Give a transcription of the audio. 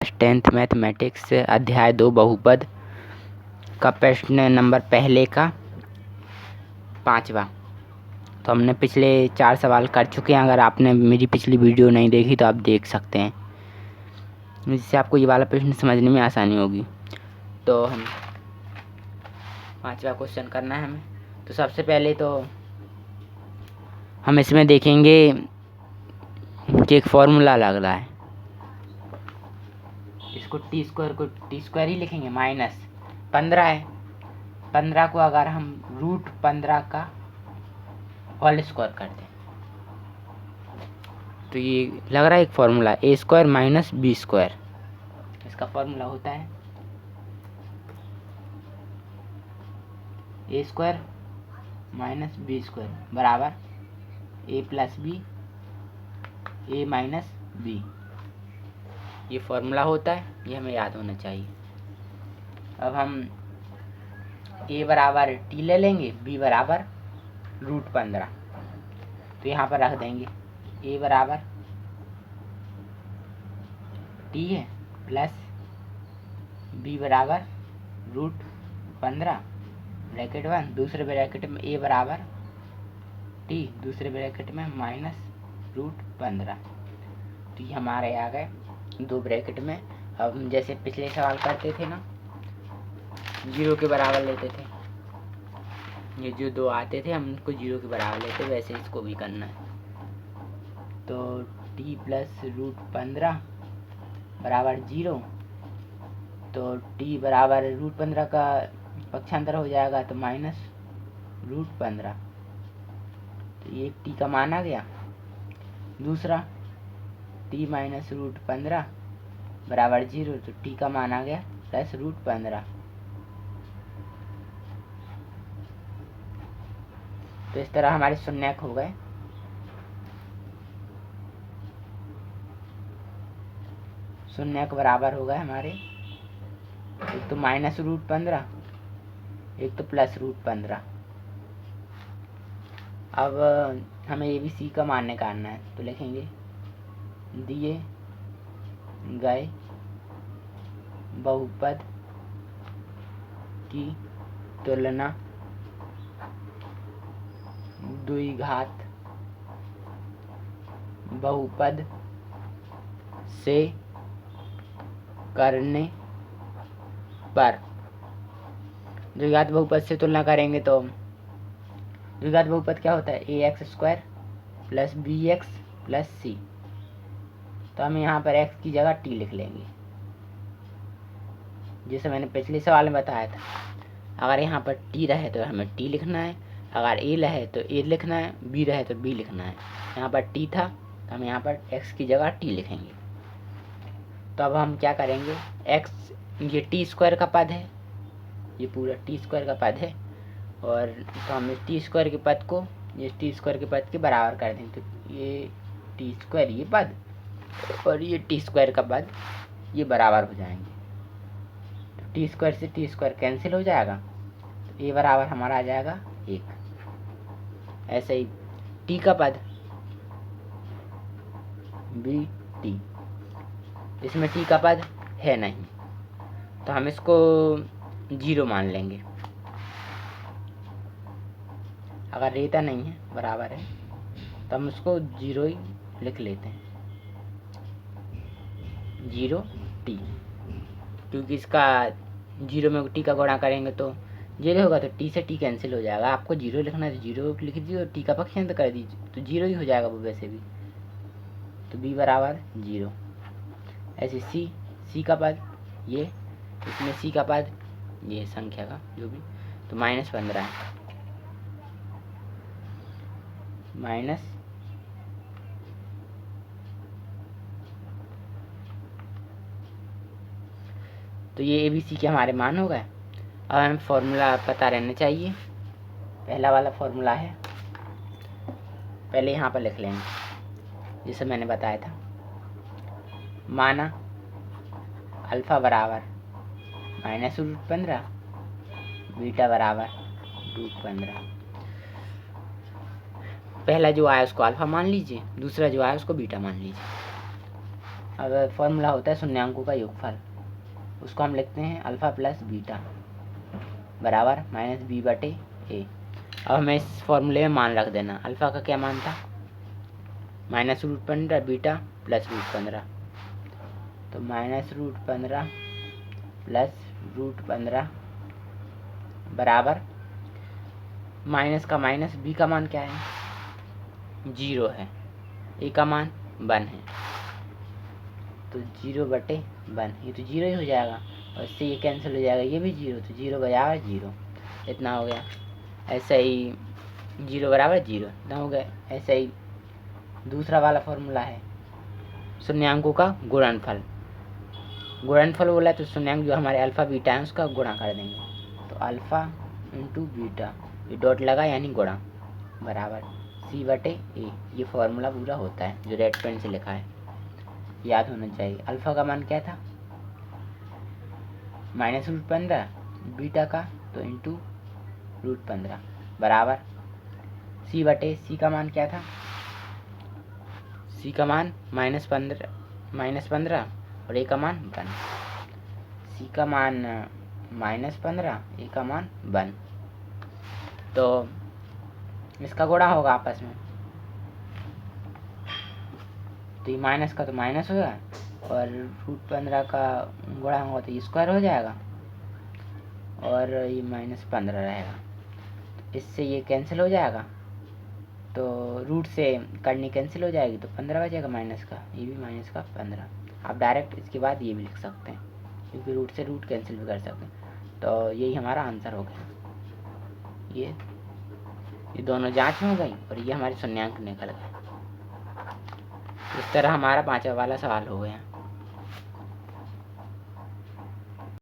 10th mathematics अध्याय 2 बहुपद का प्रश्न नंबर पहले का 5वां। तो हमने पिछले 4 सवाल कर चुके हैं। अगर आपने मेरी पिछली वीडियो नहीं देखी तो आप देख सकते हैं, जिससे आपको ये वाला प्रश्न समझने में आसानी होगी। तो हम 5वां क्वेश्चन करना है हमें। तो सबसे पहले तो हम इसमें देखेंगे कि एक फॉर्मूला लग रहा है। इसको टी स्क्वायर को टी स्क्वायर ही लिखेंगे, माइनस 15 है। 15 को अगर हम रूट 15 का होल स्क्वायर करते हैं तो ये लग रहा है एक फॉर्मूला ए स्क्वायर माइनस बी स्क्वायर। इसका फॉर्मूला होता है ए स्क्वायर माइनस बी स्क्वायर बराबर ए प्लस बी ए माइनस बी। ये फॉर्मूला होता है, ये हमें याद होना चाहिए। अब हम ए बराबर टी ले लेंगे, बी बराबर रूट 15। तो यहाँ पर रख देंगे ए बराबर टी है प्लस बी बराबर रूट 15 ब्रैकेट 1, दूसरे ब्रैकेट में ए बराबर टी, दूसरे ब्रैकेट में माइनस रूट 15। तो ये हमारे आ गए 2 ब्रैकेट में। अब हम जैसे पिछले सवाल करते थे ना, 0 के बराबर लेते थे, ये जो 2 आते थे हम उनको 0 के बराबर लेते, वैसे इसको भी करना है। तो टी प्लस रूट 15 बराबर 0। तो टी बराबर रूट 15 का पक्षांतर हो जाएगा तो माइनस रूट 15। तो ये टी का मान आ गया। दूसरा टी माइनस रूट 15 बराबर 0, तो टी का मान आ गया प्लस रूट 15। तो इस तरह हमारे शून्यक हो गए। शून्यक बराबर हो गए हमारे, एक तो माइनस रूट 15, एक तो प्लस रूट 15। अब हमें ए बी सी का मान निकालना है। तो लिखेंगे दिए गए बहुपद की तुलना द्विघात बहुपद से करने पर। द्विघात बहुपद से तुलना करेंगे तो द्विघात बहुपद क्या होता है, a x square plus b x plus c. तो हम यहाँ पर x की जगह t लिख लेंगे, जैसे मैंने पिछले सवाल में बताया था। अगर यहाँ पर t रहे तो हमें t लिखना है, अगर a रहे तो a लिखना है, b रहे तो b लिखना है। यहाँ पर t था तो हम यहाँ पर x की जगह t लिखेंगे। तो अब हम क्या करेंगे, x ये टी स्क्वायर का पद है, ये पूरा टी स्क्वायर का पद है, और तो हम टी स्क्वायर के पद को ये टी स्क्वायर के पद के बराबर कर देंगे। तो ये टी स्क्वायर ये पद और ये टी स्क्वायर का पद ये बराबर हो जाएंगे। तो टी स्क्वायर से टी स्क्वायर कैंसिल हो जाएगा, तो ए बराबर हमारा आ जाएगा 1। ऐसे ही टी का पद बी टी, इसमें टी का पद है नहीं तो हम इसको 0 मान लेंगे। अगर रहता नहीं है, बराबर है, तो हम उसको 0 ही लिख लेते हैं, 0 टी। क्योंकि इसका 0 में टी का गुणा करेंगे तो 0 होगा, तो टी से टी कैंसिल हो जाएगा। आपको 0 लिखना है तो 0 लिख दीजिए और टी का पक्षांतर कर दीजिए, तो 0 ही हो जाएगा वो वैसे भी। तो बी बराबर 0। ऐसे सी का पद ये, इसमें सी का पद ये संख्या का जो भी, तो -15 है, माइनस तो ये ए बी सी के हमारे मान हो गए। अब हमें फॉर्मूला पता रहना चाहिए। पहला वाला फॉर्मूला है, पहले यहाँ पर लिख लेंगे जैसे मैंने बताया था। माना अल्फा बराबर माइनस रूट 15, बीटा बराबर रूट 15। पहला जो आया उसको अल्फा मान लीजिए, दूसरा जो आया उसको बीटा मान लीजिए। अब फॉर्मूला होता है शून्यांकों का योगफल, उसको हम लिखते हैं अल्फ़ा प्लस बीटा बराबर माइनस बी बटे ए। अब हमें इस फॉर्मूले में मान रख देना। अल्फ़ा का क्या मान था? -√15 बीटा प्लस √15, तो -√15 प्लस √15 बराबर माइनस का माइनस, बी का मान क्या है? 0 है, ए का मान 1 है, तो 0 बटे 1, ये तो 0 ही हो जाएगा और इससे ये कैंसिल हो जाएगा, ये भी 0, तो 0 बराबर 0, इतना हो गया। ऐसा ही 0 बराबर 0 इतना हो गया। ऐसा ही दूसरा वाला फॉर्मूला है शून्यांकों का गुणनफल। गुणनफल बोला तो शून्यांक जो हमारे अल्फ़ा बीटा है उसका गुणा कर देंगे, तो अल्फ़ा इंटू बीटा, ये डॉट लगा यानी गुणा, बराबर सी बटे ए। ये फॉर्मूला पूरा होता है जो रेड पेन से लिखा है, याद होना चाहिए। अल्फ़ा का मान क्या था? -√15, बीटा का तो इंटू √15 बराबर सी बटे, सी का मान क्या था? सी का मान -15 और ए का मान 1, सी का मान -15, ए का मान 1, तो इसका गुणा होगा आपस में, तो ये माइनस का तो माइनस होगा और √15 का गुणा होगा तो ये स्क्वायर हो जाएगा और ये -15 रहेगा, इससे ये कैंसिल हो जाएगा, तो रूट से करनी कैंसिल हो जाएगी, तो 15 बचेगा माइनस का, ये भी माइनस का 15। आप डायरेक्ट इसके बाद ये भी लिख सकते हैं क्योंकि रूट से रूट कैंसिल भी कर सकते हैं। तो यही हमारा आंसर हो गया। ये दोनों जांच हो गई और ये हमारे शून्यांक निकल गए। इस तरह हमारा 5वां वाला सवाल हो गया।